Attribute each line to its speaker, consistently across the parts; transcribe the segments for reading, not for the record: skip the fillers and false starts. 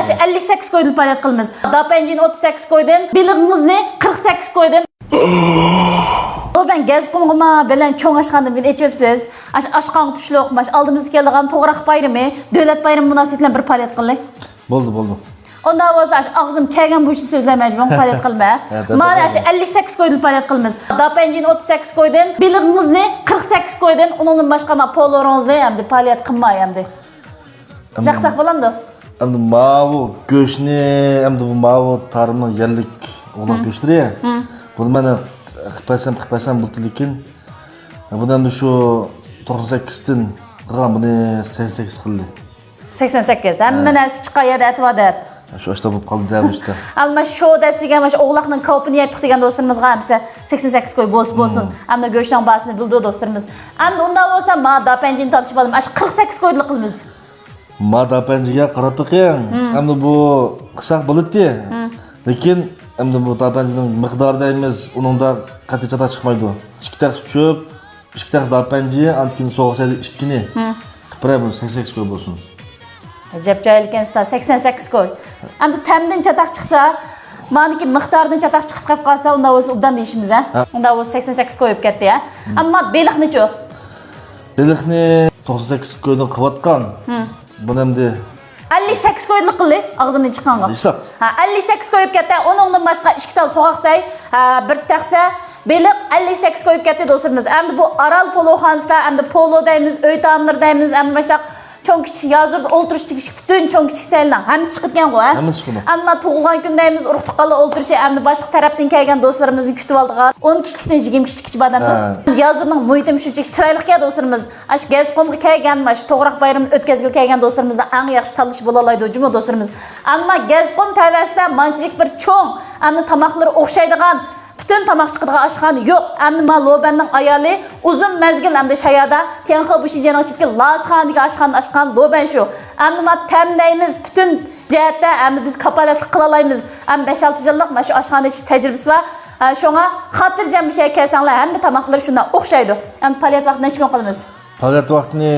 Speaker 1: mana shu 58 koydun palet qilamiz. Dapanjini 38 koydun, bilig'ingizni 48 koydun. Ben Gezqumg'ima bilan cho'ng oshqandan keyin echibsiz. Oshqon tushliq, mana oldimizda kelgan to'g'raq bayrami, davlat bayrami munosabati bilan bir palet qildik.
Speaker 2: Bo'ldi.
Speaker 1: Onda bo'lsa og'zim kelgan bu ishni so'zlamayman, palet qilma. Mana shu 58 koydun palet qilamiz. Dapanjini 38 koydun, bilig'ingizni 48 koydun. Undan boshqa ma poloringizni ham palet qilmay endi. Jaqsaq bo'lamdi?
Speaker 2: Endi bu go'shtni, endi bu tarixning yerlik o'g'loq go'shtri. Bunu mana qilpasam bo'ldi lekin bundan shu 98 dan qilgan buni 88 qildi.
Speaker 1: 88. Hamma narsa chiqayadi aytib.
Speaker 2: Shu ishda bo'lib qoldi deb işte.
Speaker 1: Alma shu dasiga mana shu o'g'loqning kopini yetdik degan do'stlarimizga hamsa 88 qo'y bo'lsin. Hamda go'shtning basini bildi do'stlarimiz. Endi undan bo'lsa ma dapanjini tatishib oldim. Mana 48 qo'ylik qilamiz.
Speaker 2: Ma dapanjiga qarab qo'ying. Endi bu qishaq bo'ladi. Lekin endi bu dapanjining miqdorida emas, uningda qat'iy chata chiqmaydi. 2 tax cho'p, 2 tax dapanji, antikin so'g'saydi 2 ni. Qipray bu 88 qo'y bo'lsin.
Speaker 1: Jabjoyilkan 88 qo'y. Endi tamdan chataq chiqsa, meniki miqdordan chataq chiqib qolib qolsa, unda o'zi ubdan deyishimiz, ha. Unda o'zi 88 qo'yib ketdi, ha. Ammo beliqni-chi?
Speaker 2: Beliqni 98 qo'ydan qilayotgan. Buni endi
Speaker 1: 58 qo'ylik qildi, og'zimdan chiqqanga. Ha, 58 qo'yib ketdi. Uningdan boshqa 2 ta so'qsay, bir taxsa beliq 58 qo'yib ketdi do'stlarimiz. Endi bu Aral poloxonasida, endi polo deymiz, uy ta'mirlar deymiz, endi boshqa cho'ng kichik yozurda o'ltirishdik butun cho'ng kichik saylan hammasi chiqib ketgan qo'y.
Speaker 2: Hammasi chiqdi.
Speaker 1: Ammo tug'ilgan kundaymiz urug' tuqqanlar o'ltirishi endi boshqa tarafdan kelgan do'stlarimizni kutib oldigan 10 kichikdan 20 kichik badanda. Yozurning muhitim shunchaki chiroyli do'stlarimiz. Ash Gezqumga kelgan, mana shu to'g'raq bayramini o'tkazgil kelgan do'stlarimizdan eng yaxshi tanlash bo'la oladi juma do'stlarimiz. Ammo Gezqum tavasida manchilik bir cho'ng, endi tomoqlari o'xshaydigan bütün tamaq chiqadigan oshxona yo'q. Endi men Lobanning ayoli uzun mazgil hamda shayada Tenxo Bushijaning chitga Lazxonga oshxona ochgan Loban shu. Endi men tamdaymiz bütün jihatda endi biz kapolatlik qila olamiz. Ham 5-6 yillik mana shu oshxona ichi tajribasi bor. Shunga xotirjam bir şey kelsanglar hamma tamoqlar shunday o'xshaydi. Endi palet vaqtini necha kun qilamiz?
Speaker 2: Palet vaqtini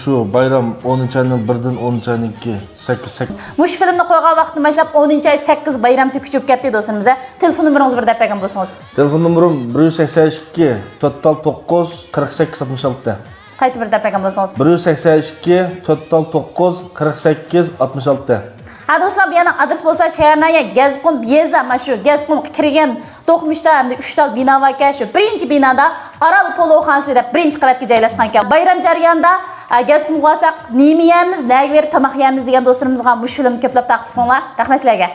Speaker 2: shu bayram 10-ayning 1dan 10-ayning 2 8.
Speaker 1: Mush filmni qo'ygan vaqtni mashlab 10-ay 8 bayram tukuchib ketdi do'stimiz. Telefon nomeringizni bir deb bergan bo'lsangiz.
Speaker 2: Telefon nomerim 182 total 9 48 66.
Speaker 1: Qayta bir deb bergan bo'lsangiz.
Speaker 2: 182 total 9 48 66.
Speaker 1: Ha do'stlar, bu yana adres bo'lsa shaharnaya Gezqum yeza mana shu Gezqum kirgan To'qmishda hamda 3 tal bino va shu birinchi binoda Aral poloxonasida birinchi qavatga joylashgan ekan. Bayram jarayonida Gezqumga olsak, nima yeymiz, nega berib tomoq yeymiz degan do'stlarimizga mush filmni ko'plab taqdim qilinglar. Rahmat sizlarga.